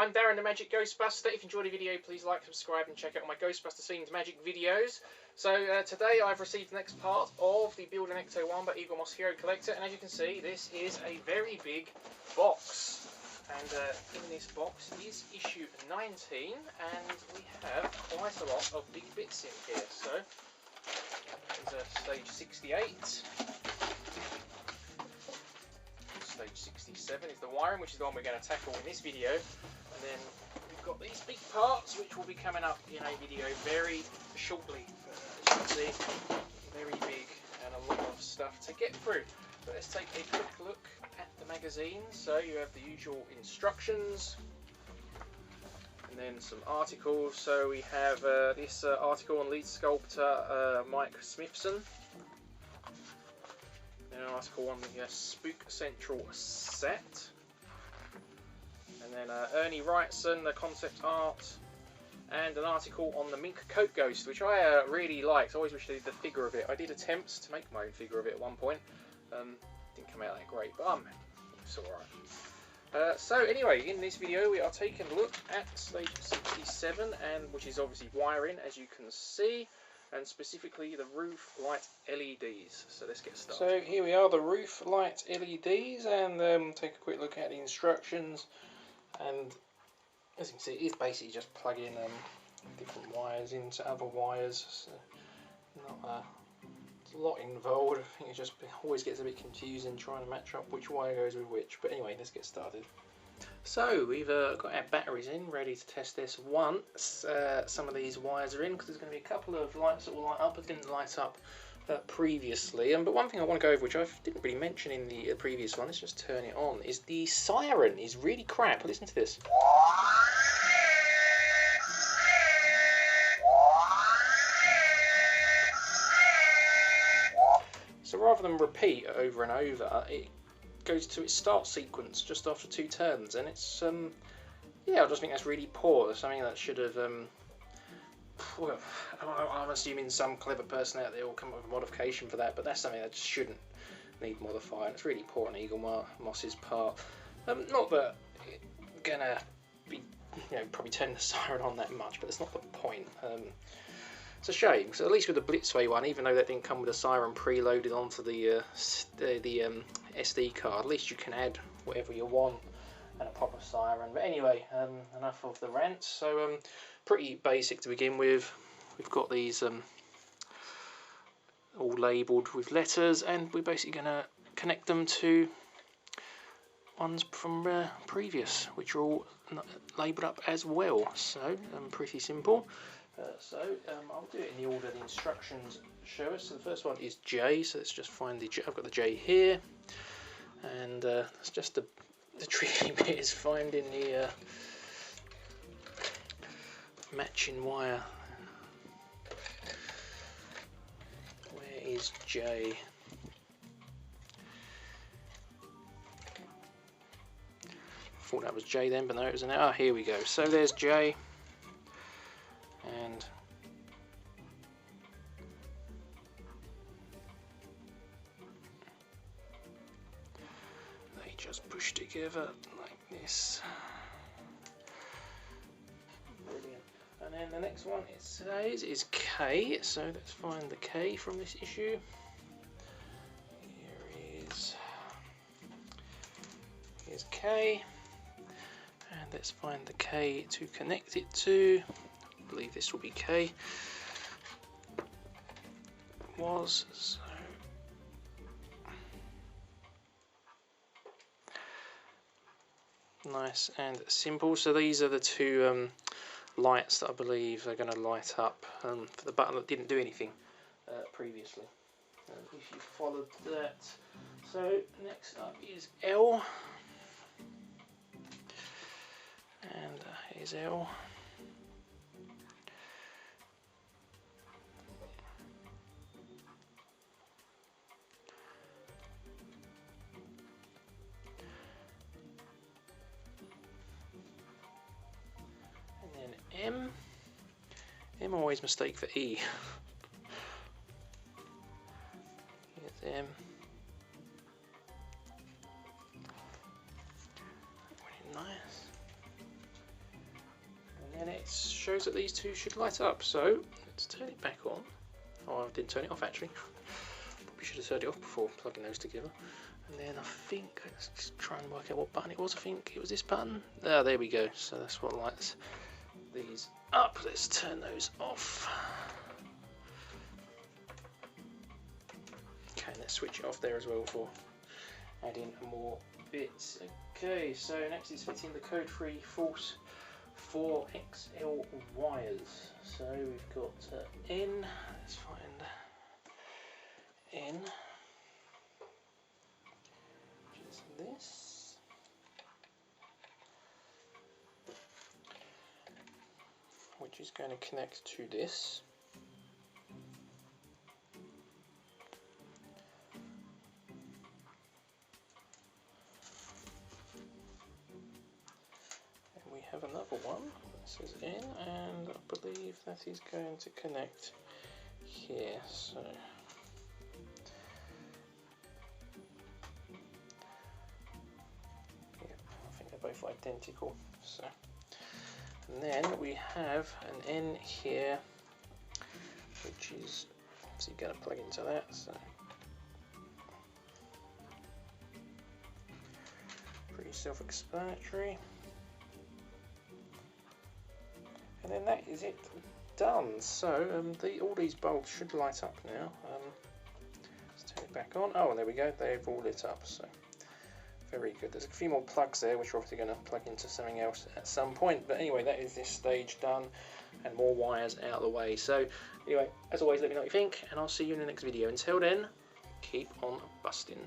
I'm Darren the Magic Ghostbuster. If you enjoyed the video, please like, subscribe and check out my Ghostbuster Scenes Magic videos. So today I've received the next part of the Build an Ecto 1 by Eaglemoss Hero Collector, and as you can see, this is a very big box. And in this box is issue 19, and we have quite a lot of big bits in here. So there's stage 68. Stage 67 is the wiring, which is the one we're going to tackle in this video, and then we've got these big parts which will be coming up in a video very shortly. As you can see, very big and a lot of stuff to get through. But let's take a quick look at the magazine. So you have the usual instructions and then some articles. So we have this article on lead sculptor Mike Smithson. An article on the Spook Central set, and then Ernie Wrightson, the concept art, and an article on the mink coat ghost, which I really liked. I always wish I did the figure of it. I did attempts to make my own figure of it at one point. Didn't come out that great, but it's alright. So anyway, in this video we are taking a look at stage 67, and which is obviously wiring, as you can see, and specifically the roof light LEDs. So let's get started. So here we are, the roof light LEDs, and take a quick look at the instructions. And as you can see, it's basically just plugging different wires into other wires. So not a lot involved. I think it just always gets a bit confusing trying to match up which wire goes with which. But anyway, let's get started. So we've got our batteries in, ready to test this once some of these wires are in, because there's going to be a couple of lights that will light up that didn't light up previously. But one thing I want to go over, which I didn't really mention in the previous one, let's just turn it on, is the siren is really crap. Listen to this. So rather than repeat over and over, it goes to its start sequence just after 2 turns, and it's yeah, I just think that's really poor. That's something that should have well, I'm assuming some clever person out there will come up with a modification for that, but that's something that just shouldn't need modifying. It's really poor on Eaglemoss's part. Not that it's gonna be, probably turn the siren on that much, but that's not the point. It's a shame, because at least with the Blitzway one, even though that didn't come with a siren preloaded onto the SD card, at least you can add whatever you want and a proper siren. But anyway, enough of the rant. So pretty basic to begin with. We've got these all labelled with letters, and we're basically going to connect them to ones from previous, which are all labelled up as well. So pretty simple. I'll do it in the order the instructions show us. So the first one is J, so let's just find the J. I've got the J here, and it's just the tricky bit is finding the matching wire. Where is J? Thought that was J then, but no, it wasn't. Ah, here we go. So there's J. And they just push together like this. Brilliant. And then the next one it says is K, so let's find the K from this issue. Here's K, and let's find the K to connect it to. I believe this will be K. Was so. Nice and simple. So these are the 2 lights that I believe are going to light up for the button that didn't do anything previously. If you followed that. So next up is L, and here's L. M. M always mistake for E. Here's M. Nice. it shows that these two should light up. So let's turn it back on. Oh, I didn't turn it off actually. Probably should have turned it off before plugging those together. And then I think, let's just try and work out what button it was. I think it was this button. Ah, there we go. So that's what lights these up. Let's turn those off. Okay, let's switch it off there as well for adding more bits. Okay, so next is fitting the code-free Force 4XL wires. So we've got N. Let's find N. This, which is going to connect to this, and we have another one. This is in, and I believe that is going to connect here. So both identical. So, and then we have an N here, which is obviously going to plug into that. So pretty self-explanatory. And then that is it done. So all these bulbs should light up now. Let's turn it back on. Oh, and there we go. They've all lit up. So. Very good. There's a few more plugs there, which we're obviously going to plug into something else at some point. But anyway, that is this stage done, and more wires out of the way. So anyway, as always, let me know what you think, and I'll see you in the next video. Until then, keep on busting.